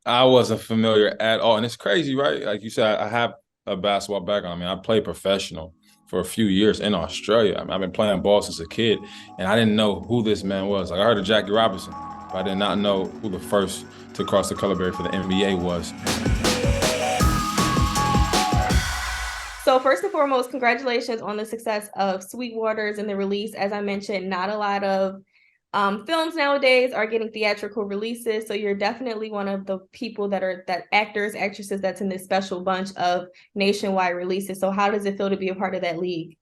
I wasn't familiar at all. And it's crazy, right? Like you said, I have a basketball background. I mean, I played professional for a few years in Australia. I mean, I've been playing ball since a kid, and I didn't know who this man was. Like I heard of Jackie Robinson, but I did not know who the first to cross the color barrier for the NBA was. So first and foremost, congratulations on the success of Sweetwaters and the release. As I mentioned, not a lot of films nowadays are getting theatrical releases. So you're definitely one of the people that actors, actresses that's in this special bunch of nationwide releases. So how does it feel to be a part of that league?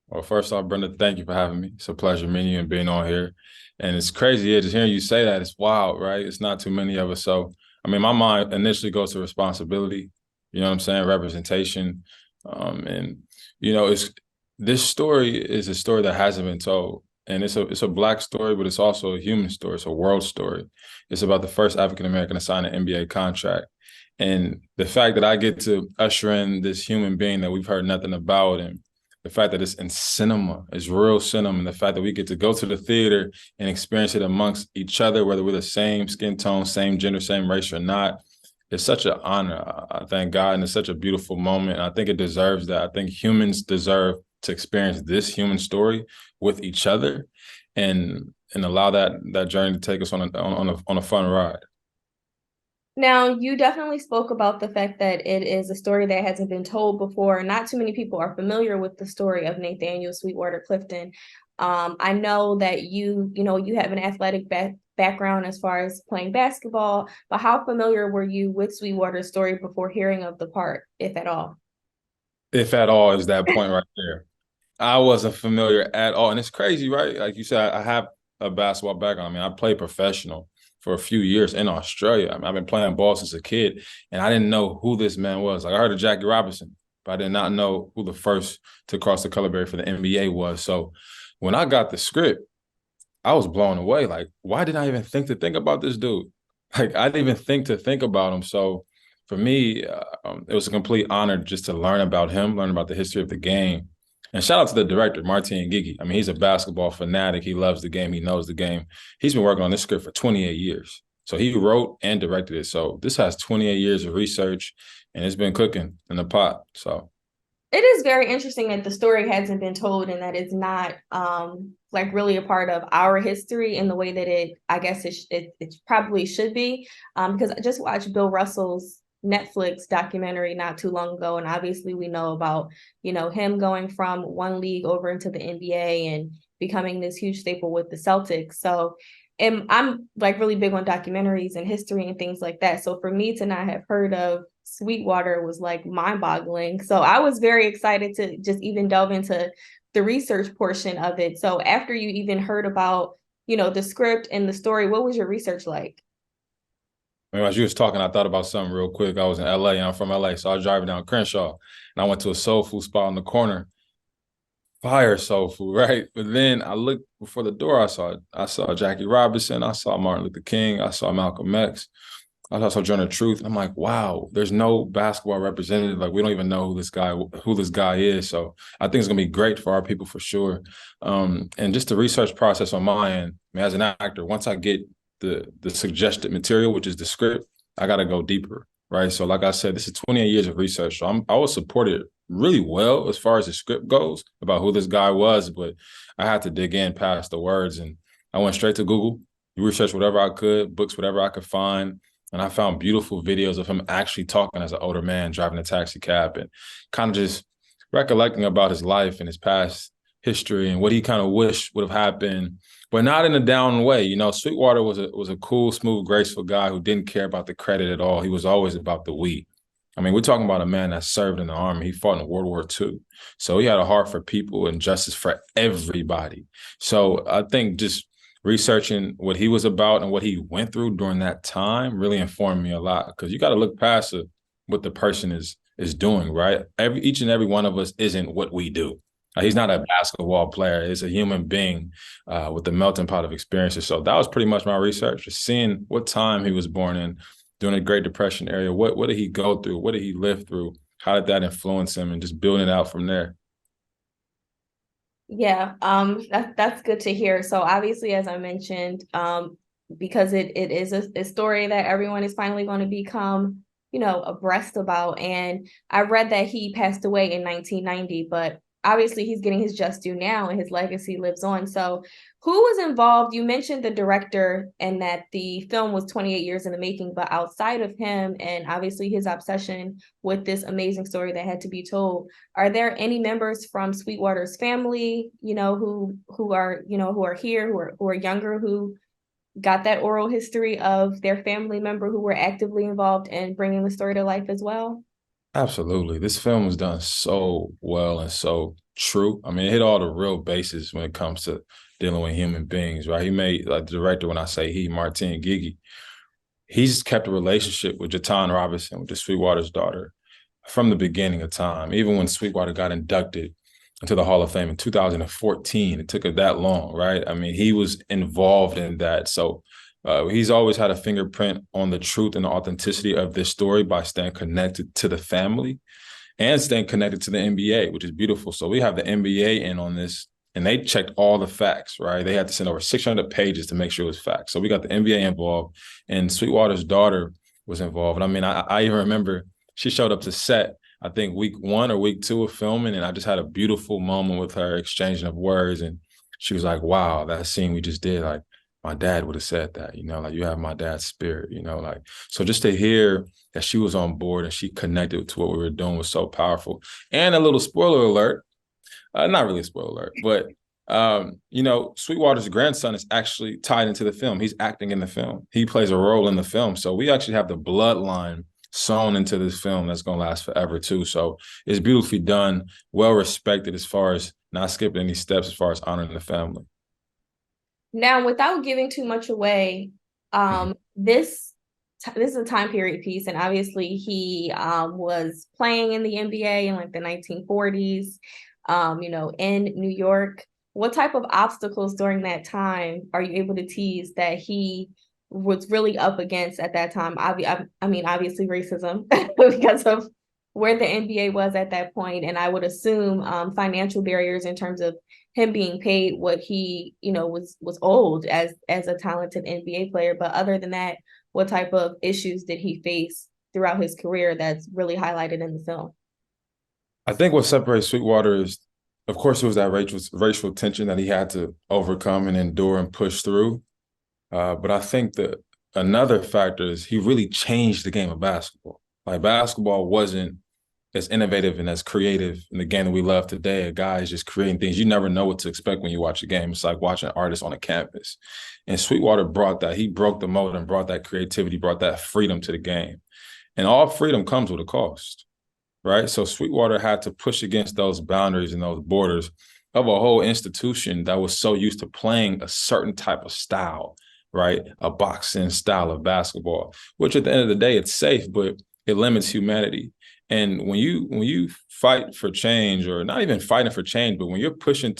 Well, first off, Brenda, thank you for having me. It's a pleasure meeting you and being on here. And it's crazy, yeah, just hearing you say that. It's wild, right? It's not too many of us. So, I mean, my mind initially goes to responsibility, you know what I'm saying? Representation. And, it's this story is a story that hasn't been told. And it's a black story, but it's also a human story. It's a world story. It's about the first African American to sign an NBA contract. And the fact that I get to usher in this human being that we've heard nothing about, and the fact that it's in cinema, it's real cinema, and the fact that we get to go to the theater and experience it amongst each other, whether we're the same skin tone, same gender, same race or not, it's such an honor. I thank God, and it's such a beautiful moment. I think it deserves that. I think humans deserve to experience this human story with each other, and allow that journey to take us on a fun ride. Now, you definitely spoke about the fact that it is a story that hasn't been told before. Not too many people are familiar with the story of Nathaniel Sweetwater Clifton. I know that you have an athletic background as far as playing basketball, but how familiar were you with Sweetwater's story before hearing of the part, if at all? If at all, is that point right there. I wasn't familiar at all. And it's crazy, right? Like you said, I have a basketball background. I mean, I played professional for a few years in Australia. I mean, I've been playing ball since a kid, and I didn't know who this man was. Like I heard of Jackie Robinson, but I did not know who the first to cross the color barrier for the NBA was. So when I got the script, I was blown away. Like, why did I even think about this dude? Like, I didn't even think about him. So for me, it was a complete honor just to learn about him, learn about the history of the game. And shout out to the director, Martin Gigi. I mean, he's a basketball fanatic. He loves the game. He knows the game. He's been working on this script for 28 years. So he wrote and directed it. So this has 28 years of research, and it's been cooking in the pot. So It is very interesting that the story hasn't been told and that it's not like really a part of our history in the way that I guess it probably should be. Because I just watched Bill Russell's Netflix documentary not too long ago, and obviously we know about him going from one league over into the NBA and becoming this huge staple with the Celtics. So and I'm like really big on documentaries and history and things like that. So for me to not have heard of Sweetwater was like mind boggling. So I was very excited to just even delve into the research portion of it. So after you even heard about, the script and the story, what was your research like? I mean, as you was talking, I thought about something real quick. I was in LA and I'm from LA. So I was driving down Crenshaw and I went to a soul food spot on the corner. Fire soul food, right? But then I looked before the door. I saw Jackie Robinson. I saw Martin Luther King. I saw Malcolm X. I saw Journal of Truth. And I'm like, wow, there's no basketball representative. Like we don't even know who this guy is. So I think it's gonna be great for our people for sure. And just the research process on my end, I mean, as an actor, once I get the suggested material, which is the script, I gotta go deeper, right? So like I said, this is 28 years of research. So I was supported really well as far as the script goes about who this guy was, but I had to dig in past the words, and I went straight to Google, researched whatever I could, books whatever I could find, and I found beautiful videos of him actually talking as an older man driving a taxi cab and kind of just recollecting about his life and his past history and what he kind of wished would have happened, but not in a down way. Sweetwater was a cool, smooth, graceful guy who didn't care about the credit at all. He was always about the we. I mean, we're talking about a man that served in the army. He fought in World War II. So he had a heart for people and justice for everybody. So I think just researching what he was about and what he went through during that time really informed me a lot, because you got to look past what the person is doing, right? Each and every one of us isn't what we do. He's not a basketball player. He's a human being with a melting pot of experiences. So that was pretty much my research, just seeing what time he was born in during the Great Depression area. What did he go through? What did he live through? How did that influence him? And just building it out from there. Yeah, that's good to hear. So obviously, as I mentioned, because it is a story that everyone is finally going to become, abreast about. And I read that he passed away in 1990, but obviously he's getting his just due now and his legacy lives on. So who was involved? You mentioned the director and that the film was 28 years in the making, but outside of him and obviously his obsession with this amazing story that had to be told, are there any members from Sweetwater's family, who are, who are here, who are younger, who got that oral history of their family member who were actively involved in bringing the story to life as well? Absolutely. This film was done so well and so true. I mean, it hit all the real bases when it comes to dealing with human beings, right? He made, like the director, when I say he, Martin Gigi, he's kept a relationship with Jatan Robinson, with the Sweetwater's daughter, from the beginning of time. Even when Sweetwater got inducted into the Hall of Fame in 2014, it took it that long, right? I mean, he was involved in that. So he's always had a fingerprint on the truth and the authenticity of this story by staying connected to the family and staying connected to the NBA, which is beautiful. So we have the NBA in on this, and they checked all the facts, right? They had to send over 600 pages to make sure it was facts. So we got the NBA involved, and Sweetwater's daughter was involved. And I mean, I even remember she showed up to set, I think week 1 or week 2 of filming, and I just had a beautiful moment with her exchanging of words. And she was like, wow, that scene we just did, like, my dad would have said that, like you have my dad's spirit, like, so just to hear that she was on board and she connected to what we were doing was so powerful. And a little spoiler alert, not really a spoiler alert, but Sweetwater's grandson is actually tied into the film. He's acting in the film. He plays a role in the film. So we actually have the bloodline sewn into this film that's going to last forever too. So it's beautifully done, well respected as far as not skipping any steps as far as honoring the family. Now, without giving too much away, this is a time period piece, and obviously he was playing in the NBA in like the 1940s, in New York. What type of obstacles during that time are you able to tease that he was really up against at that time? I mean, obviously racism because of where the NBA was at that point, and I would assume financial barriers in terms of him being paid what he, was owed as a talented NBA player. But other than that, what type of issues did he face throughout his career that's really highlighted in the film? I think what separates Sweetwater is, of course, it was that racial tension that he had to overcome and endure and push through. But I think that another factor is he really changed the game of basketball. Like, basketball wasn't as innovative and as creative in the game that we love today. A guy is just creating things. You never know what to expect when you watch a game. It's like watching artists on a campus. And Sweetwater brought that. He broke the mold and brought that creativity, brought that freedom to the game. And all freedom comes with a cost, right? So Sweetwater had to push against those boundaries and those borders of a whole institution that was so used to playing a certain type of style, right? A boxing style of basketball, which at the end of the day, it's safe, but it limits humanity. And when you fight for change, or not even fighting for change, but when you're pushing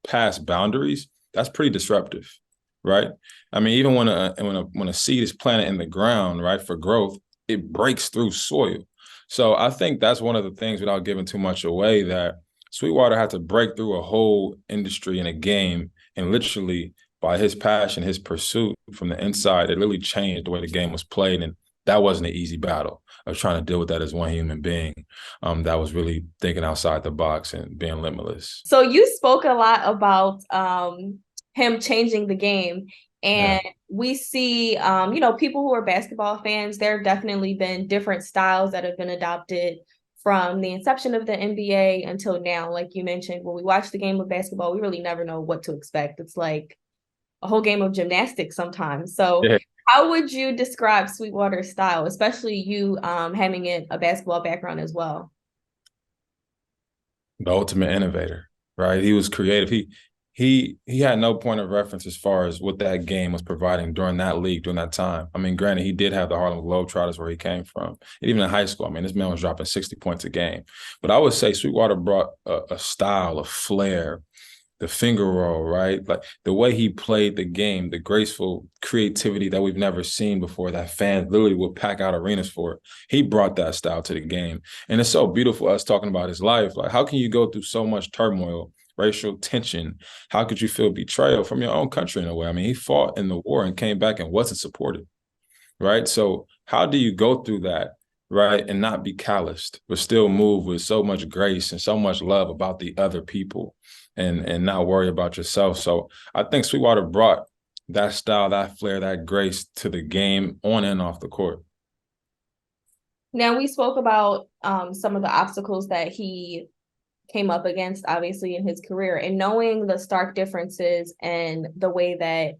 past boundaries, that's pretty disruptive, right? I mean, even when a seed is planted in the ground, right, for growth, it breaks through soil. So I think that's one of the things, without giving too much away, that Sweetwater had to break through a whole industry and a game, and literally by his passion, his pursuit from the inside, it really changed the way the game was played. And that wasn't an easy battle of trying to deal with that as one human being that was really thinking outside the box and being limitless. So you spoke a lot about him changing the game. And we see, people who are basketball fans, there have definitely been different styles that have been adopted from the inception of the NBA until now. Like you mentioned, when we watch the game of basketball, we really never know what to expect. It's like a whole game of gymnastics sometimes. So how would you describe Sweetwater's style, especially you having a basketball background as well? The ultimate innovator, right? He was creative. He had no point of reference as far as what that game was providing during that league, during that time. I mean, granted, he did have the Harlem Globetrotters where he came from. And even in high school, I mean, this man was dropping 60 points a game. But I would say Sweetwater brought a style, a flair, the finger roll, right? Like the way he played the game, the graceful creativity that we've never seen before, that fans literally would pack out arenas for. He brought that style to the game. And it's so beautiful us talking about his life. Like, how can you go through so much turmoil, racial tension, how could you feel betrayal from your own country in a way? I mean, he fought in the war and came back and wasn't supported, right? So how do you go through that, right, and not be calloused, but still move with so much grace and so much love about the other people and not worry about yourself? So I think Sweetwater brought that style, that flair, that grace to the game on and off the court. Now, we spoke about some of the obstacles that he came up against, obviously, in his career, and knowing the stark differences and the way that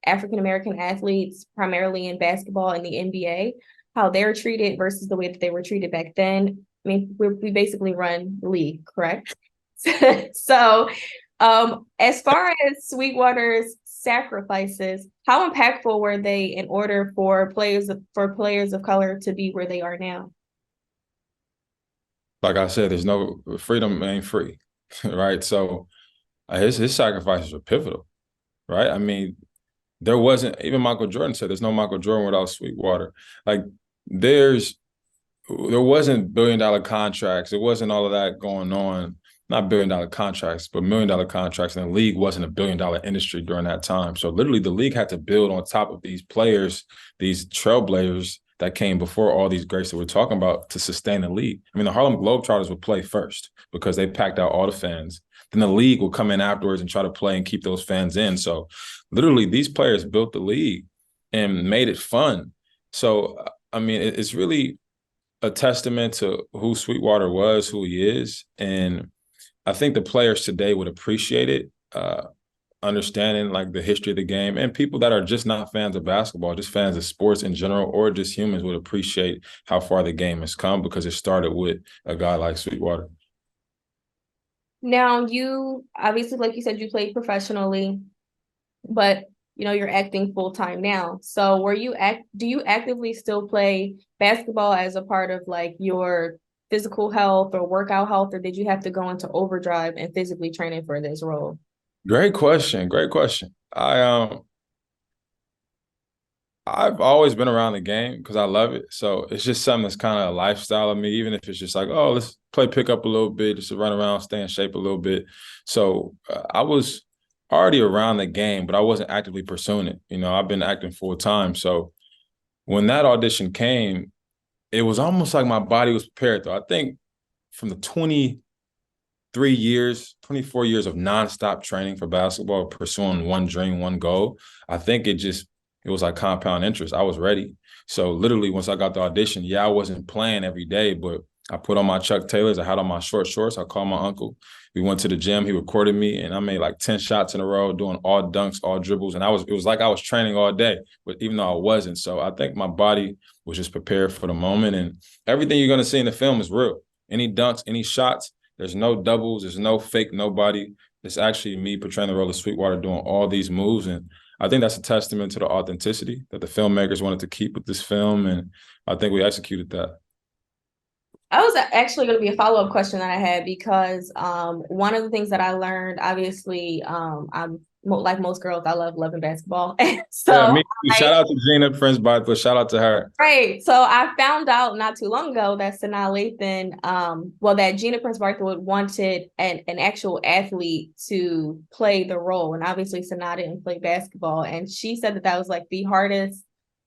African American athletes, primarily in basketball and the NBA, how they're treated versus the way that they were treated back then. I mean, we basically run the league, correct? So, as far as Sweetwater's sacrifices, how impactful were they in order for players of color to be where they are now? Like I said, there's no freedom ain't free, right? So his sacrifices were pivotal, right? I mean, there wasn't, even Michael Jordan said there's no Michael Jordan without Sweetwater. Like there's there wasn't billion-dollar contracts. It wasn't all of that going on. Not billion-dollar contracts, but million-dollar contracts. And the league wasn't a billion-dollar industry during that time. So literally the league had to build on top of these players, these trailblazers that came before all these greats that we're talking about to sustain the league. I mean, the Harlem Globetrotters would play first because they packed out all the fans. Then the league will come in afterwards and try to play and keep those fans in. So literally these players built the league and made it fun. So, I mean, it's really a testament to who Sweetwater was, who he is. And I think the players today would appreciate it, understanding like the history of the game, and people that are just not fans of basketball, just fans of sports in general, or just humans would appreciate how far the game has come because it started with a guy like Sweetwater. Now, you obviously, like you said, you played professionally, but you're acting full time now. So do you actively still play basketball as a part of like your physical health or workout health, or did you have to go into overdrive and physically training for this role? Great question. Great question. I've always been around the game because I love it. So it's just something that's kind of a lifestyle of me, even if it's just like, oh, let's play pickup a little bit, just to run around, stay in shape a little bit. So I was already around the game, but I wasn't actively pursuing it. I've been acting full time. So when that audition came, it was almost like my body was prepared, though. I think from the 24 years of nonstop training for basketball, pursuing one dream, one goal, I think it was like compound interest. I was ready. So literally once I got the audition, yeah, I wasn't playing every day, but I put on my Chuck Taylors. I had on my short shorts. I called my uncle. We went to the gym. He recorded me, and I made like 10 shots in a row, doing all dunks, all dribbles. And it was like I was training all day, but even though I wasn't. So I think my body was just prepared for the moment. And everything you're going to see in the film is real. Any dunks, any shots, there's no doubles. There's no fake nobody. It's actually me portraying the role of Sweetwater doing all these moves. And I think that's a testament to the authenticity that the filmmakers wanted to keep with this film. And I think we executed that. I was actually going to be a follow-up question that I had because one of the things that I learned, obviously, I'm like most girls, I love loving basketball. Yeah, So me too. Shout out to Gina, Prince but shout out to her. right. So I found out not too long ago that Sanaa Lathan, that Gina Prince Bythewood wanted an actual athlete to play the role. And obviously Sanaa didn't play basketball. And she said that was like the hardest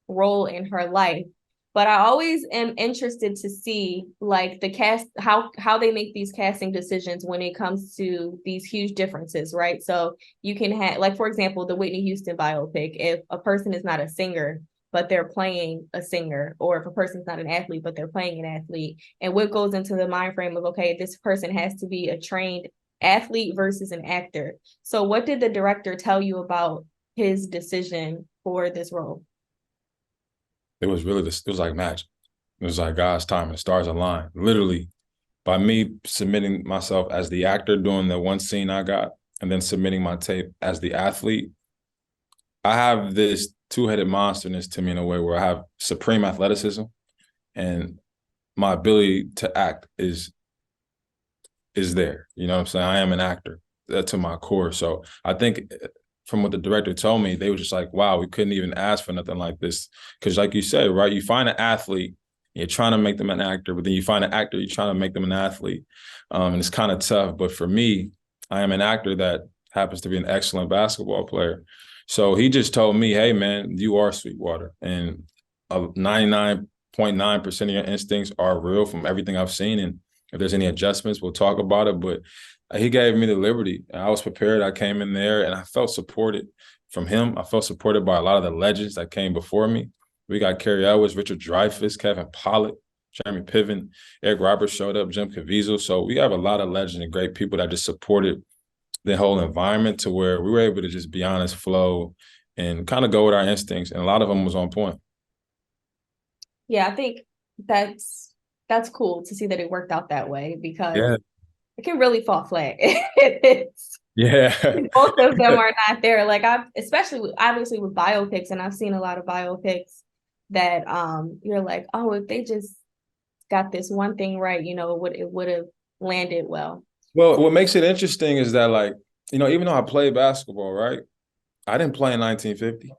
role in her life. But I always am interested to see like the cast, how they make these casting decisions when it comes to these huge differences, right? So you can have, like, for example, the Whitney Houston biopic. If a person is not a singer, but they're playing a singer, or if a person's not an athlete, but they're playing an athlete, and what goes into the mind frame of, okay, this person has to be a trained athlete versus an actor. So what did the director tell you about his decision for this role? It was like magic. It was like God's time and the stars aligned. Literally, by me submitting myself as the actor doing the one scene I got, and then submitting my tape as the athlete, I have this two-headed monsterness to me in a way where I have supreme athleticism, and my ability to act is there. You know what I'm saying? I am an actor to my core. So I think from what the director told me, they were just like, wow, we couldn't even ask for nothing like this. Because like you said, right, you find an athlete, you're trying to make them an actor, but then you find an actor, you're trying to make them an athlete. And it's kind of tough. But for me, I am an actor that happens to be an excellent basketball player. So he just told me, hey, man, you are Sweetwater. And 99.9% of your instincts are real from everything I've seen. And if there's any adjustments, we'll talk about it. But he gave me the liberty. I was prepared. I came in there and I felt supported from him. I felt supported by a lot of the legends that came before me. We got Kerry Ellis, Richard Dreyfuss, Kevin Pollak, Jeremy Piven, Eric Roberts showed up, Jim Caviezel. So we have a lot of legends and great people that just supported the whole environment to where we were able to just be honest, flow, and kind of go with our instincts. And a lot of them was on point. Yeah, I think that's cool to see that it worked out that way because Yeah. it can really fall flat. It's Yeah. both of them are not there. Like I've especially obviously with biopics, and I've seen a lot of biopics that you're like, oh, if they just got this one thing right, it would have landed well. Well, what makes it interesting is that, like, even though I played basketball, right? I didn't play in 1950. Mhm.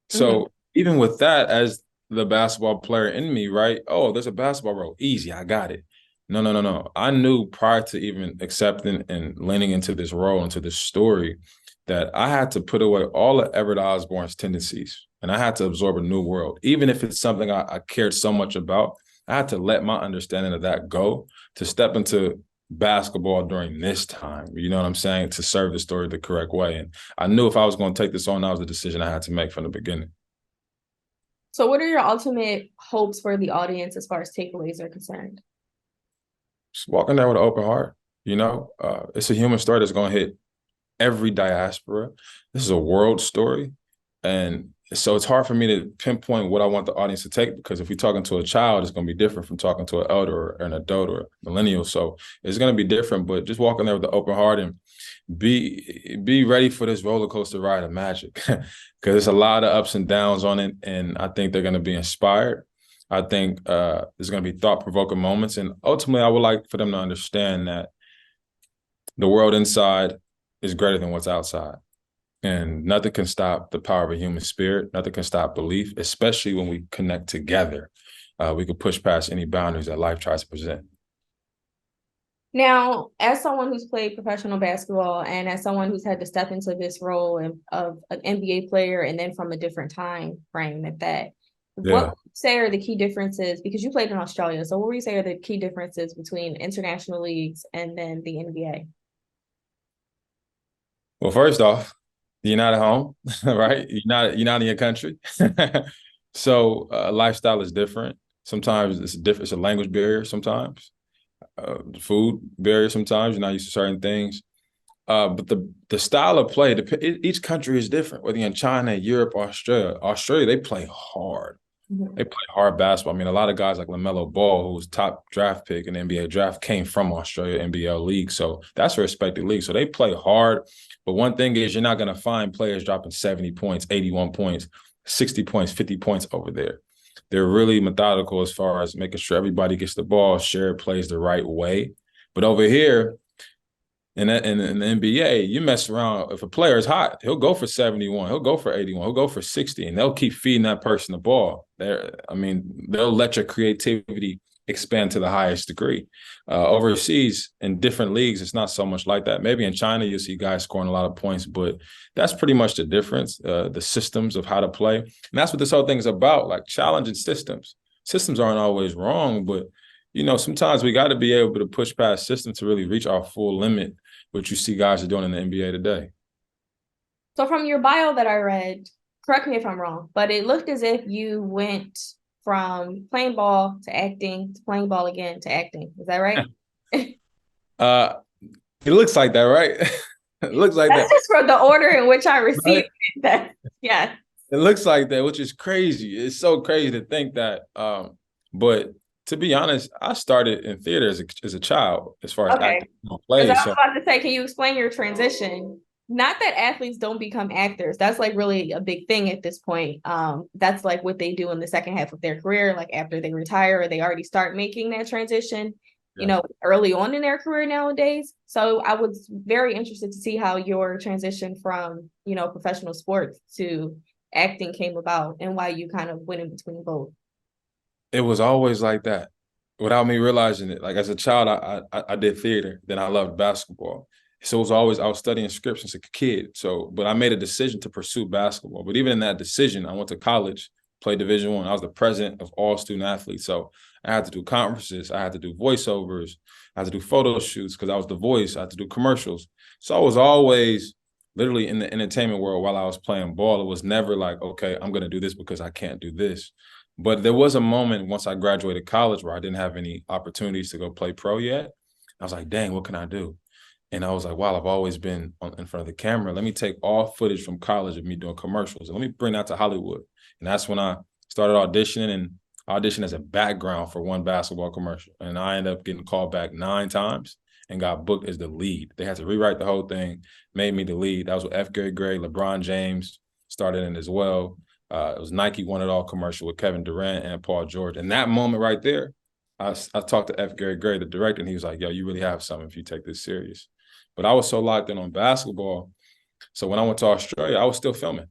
So even with that as the basketball player in me, right? Oh, there's a basketball role. Easy, I got it. No, no, no, no. I knew prior to even accepting and leaning into this role, into this story, that I had to put away all of Everett Osborne's tendencies and I had to absorb a new world. Even if it's something I cared so much about, I had to let my understanding of that go to step into basketball during this time. You know what I'm saying? To serve the story the correct way. And I knew if I was going to take this on, that was the decision I had to make from the beginning. So what are your ultimate hopes for the audience as far as takeaways are concerned? Just walking there with an open heart. It's a human story that's going to hit every diaspora. This is a world story. And so it's hard for me to pinpoint what I want the audience to take, because if we're talking to a child, it's going to be different from talking to an elder or an adult or a millennial. So it's going to be different, but just walking there with an open heart and be ready for this roller coaster ride of magic, because there's a lot of ups and downs on it. And I think they're going to be inspired. I think there's going to be thought-provoking moments. And ultimately, I would like for them to understand that the world inside is greater than what's outside. And nothing can stop the power of a human spirit. Nothing can stop belief, especially when we connect together. We can push past any boundaries that life tries to present. Now, as someone who's played professional basketball and as someone who's had to step into this role of an NBA player and then from a different time frame at that, what Yeah. would you say are the key differences? Because you played in Australia, so what would you say are the key differences between international leagues and then the NBA? Well, first off, you're not at home, right? You're not in your country. So lifestyle is different. Sometimes it's different. It's a language barrier sometimes. Food barrier sometimes. You're not used to certain things. But the style of play, each country is different. Whether you're in China, Europe, Australia, they play hard. Mhm. They play hard basketball. I mean, a lot of guys like LaMelo Ball, who was top draft pick in the NBA draft, came from Australia NBL league. So that's a respected league. So they play hard. But one thing is, you're not going to find players dropping 70 points, 81 points, 60 points, 50 points over there. They're really methodical as far as making sure everybody gets the ball, shared plays the right way. But over here, in the NBA, you mess around. If a player is hot, he'll go for 71, he'll go for 81, he'll go for 60, and they'll keep feeding that person the ball. They'll let your creativity expand to the highest degree. Overseas, in different leagues, it's not so much like that. Maybe in China, you'll see guys scoring a lot of points, but that's pretty much the difference, the systems of how to play. And that's what this whole thing is about, like challenging systems. Systems aren't always wrong, but sometimes we got to be able to push past systems to really reach our full limit, what you see guys are doing in the NBA today. So from your bio that I read, correct me if I'm wrong, but it looked as if you went from playing ball to acting to playing ball again to acting. Is that right? Uh, it looks like that, right? It looks like That's that. just from the order in which I received Right? it. That, yeah. It looks like that, which is crazy. It's so crazy to think that. But to be honest, I started in theater as a child, as far as Okay. acting and Because I plays. was So about to say, can you explain your transition? Not that athletes don't become actors. That's like really a big thing at this point. That's like what they do in the second half of their career, like after they retire or they already start making that transition, yeah. early on in their career nowadays. So I was very interested to see how your transition from, professional sports to acting came about and why you kind of went in between both. It was always like that, without me realizing it. Like as a child, I did theater. Then I loved basketball. So it was always, I was studying scripts since a kid. So, but I made a decision to pursue basketball. But even in that decision, I went to college, played Division I. I was the president of all student athletes. So I had to do conferences, I had to do voiceovers, I had to do photo shoots because I was the voice, I had to do commercials. So I was always literally in the entertainment world while I was playing ball. It was never like, okay, I'm going to do this because I can't do this. But there was a moment once I graduated college where I didn't have any opportunities to go play pro yet. I was like, dang, what can I do? And I was like, wow, I've always been in front of the camera. Let me take all footage from college of me doing commercials and let me bring that to Hollywood. And that's when I started auditioning and auditioned as a background for one basketball commercial. And I ended up getting called back 9 times and got booked as the lead. They had to rewrite the whole thing, made me the lead. That was with F. Gary Gray, LeBron James started in as well. It was Nike Won It All commercial with Kevin Durant and Paul George. And that moment right there, I talked to F. Gary Gray, the director, and he was like, yo, you really have something if you take this serious. But I was so locked in on basketball. So when I went to Australia, I was still filming.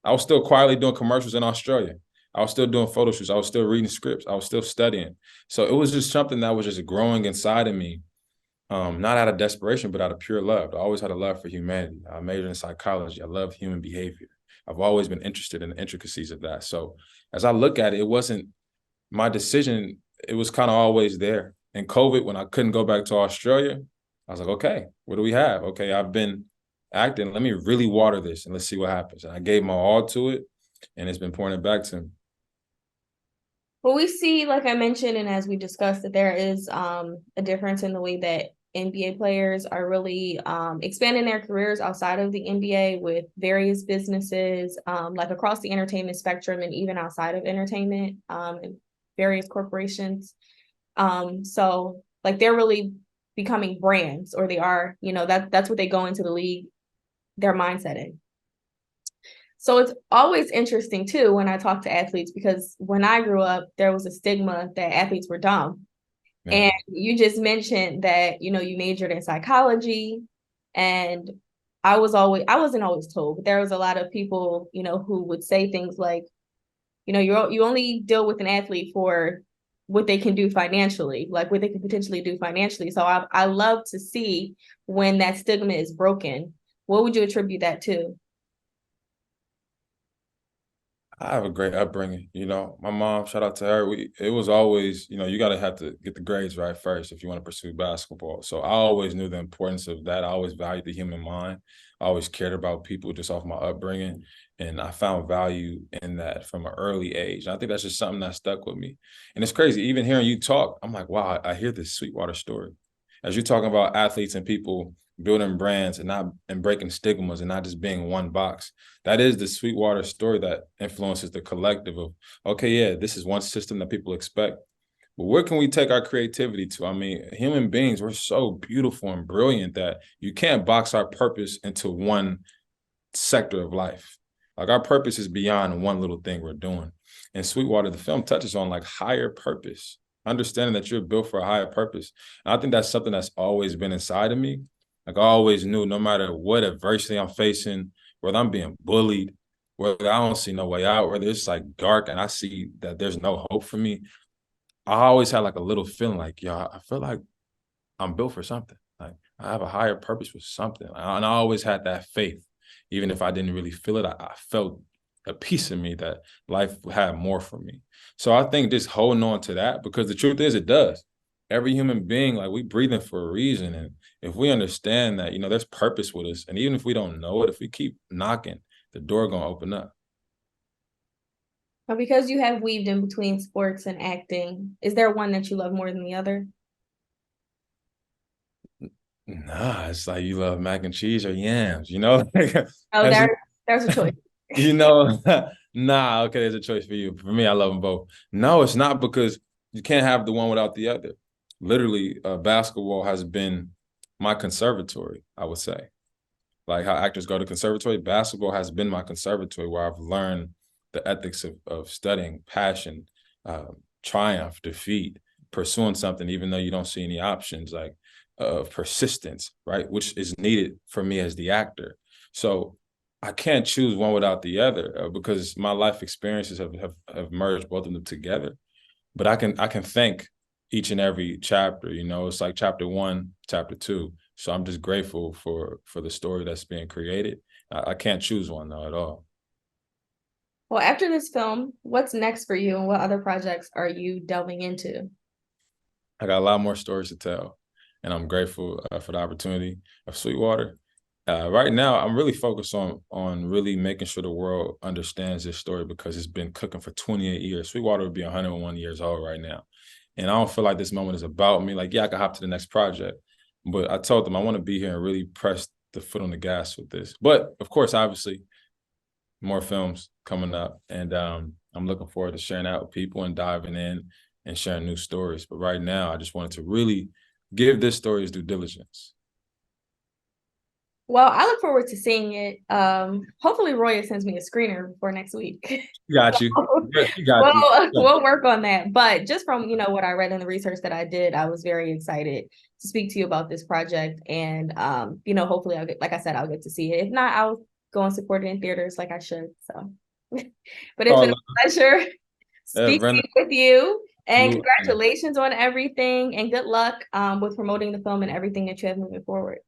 I was still quietly doing commercials in Australia. I was still doing photo shoots. I was still reading scripts. I was still studying. So it was just something that was just growing inside of me, not out of desperation, but out of pure love. I always had a love for humanity. I majored in psychology. I love human behavior. I've always been interested in the intricacies of that. So as I look at it, it wasn't my decision. It was kind of always there. In COVID, when I couldn't go back to Australia, I was like, okay, what do we have? Okay, I've been acting. Let me really water this and let's see what happens. And I gave my all to it, and it's been pouring it back to me. Well, we see, like I mentioned, and as we discussed, that there is a difference in the way that NBA players are really expanding their careers outside of the NBA with various businesses, like across the entertainment spectrum and even outside of entertainment, and various corporations. So like they're really becoming brands, or they are, that's what they go into the league, their mindset in. So it's always interesting too when I talk to athletes, because when I grew up, there was a stigma that athletes were dumb. Yeah. And you just mentioned that, you majored in psychology. And I wasn't always told, but there was a lot of people, who would say things like, you only deal with an athlete for what they can do financially, like what they can potentially do financially. So I love to see when that stigma is broken. What would you attribute that to? I have a great upbringing. My mom, shout out to her. It was always, you got to have to get the grades right first if you want to pursue basketball. So I always knew the importance of that. I always valued the human mind. I always cared about people just off my upbringing. And I found value in that from an early age. And I think that's just something that stuck with me. And it's crazy. Even hearing you talk, I'm like, wow, I hear this Sweetwater story. As you're talking about athletes and people building brands and breaking stigmas and not just being one box. That is the Sweetwater story that influences the collective of, okay, yeah, this is one system that people expect. But where can we take our creativity to? I mean, human beings, we're so beautiful and brilliant that you can't box our purpose into one sector of life. Like our purpose is beyond one little thing we're doing. And Sweetwater, the film touches on like higher purpose, understanding that you're built for a higher purpose. And I think that's something that's always been inside of me. Like I always knew no matter what adversity I'm facing, whether I'm being bullied, whether I don't see no way out, whether it's like dark and I see that there's no hope for me, I always had like a little feeling like, yo, I feel like I'm built for something. Like I have a higher purpose for something. And I always had that faith. Even if I didn't really feel it, I felt a piece of me that life had more for me. So I think just holding on to that, because the truth is it does. Every human being, like we breathing for a reason. And if we understand that, there's purpose with us. And even if we don't know it, if we keep knocking, the door gonna open up. Now, because you have weaved in between sports and acting, is there one that you love more than the other? Nah, it's like you love mac and cheese or yams, Oh, As there's a choice. you know, nah, okay, there's a choice for you. For me, I love them both. No, it's not, because you can't have the one without the other. Literally, basketball has been my conservatory, I would say. Like how actors go to conservatory, basketball has been my conservatory where I've learned the ethics of studying, passion, triumph, defeat, pursuing something even though you don't see any options, like of persistence, right? Which is needed for me as the actor. So I can't choose one without the other, because my life experiences have merged both of them together. But I can thank each and every chapter. It's like chapter 1, chapter 2, So I'm just grateful for the story that's being created. I can't choose one though at all. Well, after this film, what's next for you and what other projects are you delving into? I got a lot more stories to tell, and I'm grateful for the opportunity of Sweetwater. Right now, I'm really focused on really making sure the world understands this story because it's been cooking for 28 years. Sweetwater would be 101 years old right now, and I don't feel like this moment is about me. Like, yeah, I can hop to the next project, but I told them I want to be here and really press the foot on the gas with this. But of course, obviously, more films coming up, and I'm looking forward to sharing that with people and diving in and sharing new stories. But right now, I just wanted to really give this story its due diligence. Well, I look forward to seeing it. Hopefully Roya sends me a screener before next week. Got you. Got you. We'll work on that. But just from, what I read in the research that I did, I was very excited to speak to you about this project. And hopefully I'll get, like I said, I'll get to see it. If not, I'll go and support it in theaters like I should. So but it's been Oh, a pleasure speaking Brenda, with you. And absolutely. congratulations on everything and good luck with promoting the film and everything that you have moving forward.